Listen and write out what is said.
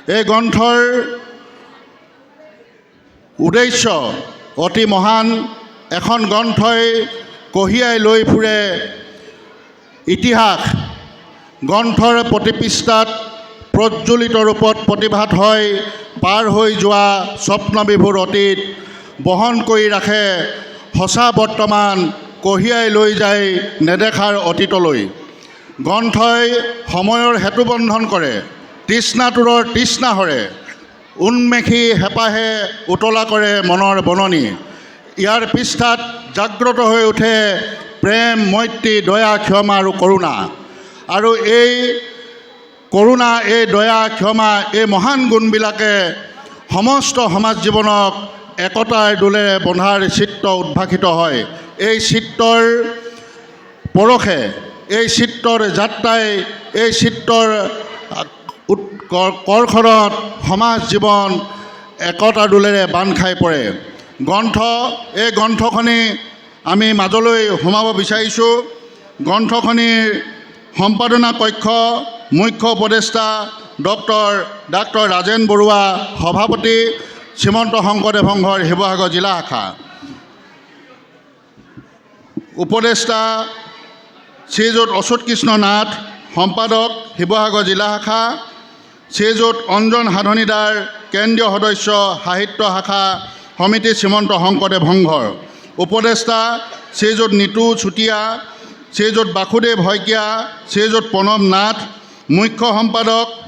এই গ্ৰন্থৰ উদ্দেশ্য অতি মহান। এখন গ্ৰন্থই কঢ়িয়াই লৈ ফুৰে ইতিহাস। গ্ৰন্থৰ প্ৰতি পৃষ্ঠাত প্ৰজ্বলিত ৰূপত প্ৰতিভাত হয় পাৰ হৈ যোৱা স্বপ্নবিভোৰ অতীত, বহন কৰি ৰাখে সঁচা বৰ্তমান, কঢ়িয়াই লৈ যায় নেদেখাৰ অতীতলৈ। গ্ৰন্থই সময়ৰ হেতুবন্ধন কৰে, তৃষ্ণাতুৰৰ তৃষ্ণা হৰে, উন্মেষী হেঁপাহে উতলা কৰে মনৰ বননি। ইয়াৰ পৃষ্ঠাত জাগ্ৰত হৈ উঠে প্ৰেম, মৈত্ৰী, দয়া, ক্ষমা আৰু কৰোণা। আৰু এই কৰোণা, এই দয়া, ক্ষমা, এই মহান গুণবিলাকে সমস্ত সমাজ জীৱনক একতাৰ দোলেৰে বন্ধাৰ চিত্ৰ উদ্ভাসিত হয়। এই চিত্ৰৰ পৰশে, এই চিত্ৰৰ যাত্ৰাই, এই চিত্ৰৰ কৰ্ষণত সমাজ জীৱন একতাৰ দোলেৰে বান্ধ খাই পৰে। এই গ্ৰন্থখনি আমি মাজলৈ সোমাব বিচাৰিছোঁ। গ্ৰন্থখনিৰ সম্পাদনা কক্ষ মুখ্য উপদেষ্টা ডাক্তৰ ৰাজেন বৰুৱা, সভাপতি শ্ৰীমন্ত শংকৰদেৱ সংঘৰ শিৱসাগৰ জিলা শাখা, উপদেষ্টা শ্ৰীযুত অচ্যুত কৃষ্ণ নাথ, সম্পাদক শিৱসাগৰ জিলা শাখা, শ্ৰীযুত অঞ্জন সাধনীদাৰ, কেন্দ্ৰীয় সদস্য সাহিত্য শাখা সমিতি শ্ৰীমন্ত শংকৰদেৱ সংঘৰ, উপদেষ্টা শ্ৰীযুত নিতু চুতীয়া, শ্ৰীযুত বাসুদেৱ শইকীয়া, শ্ৰীযুত প্ৰণৱ নাথ, মুখ্য সম্পাদক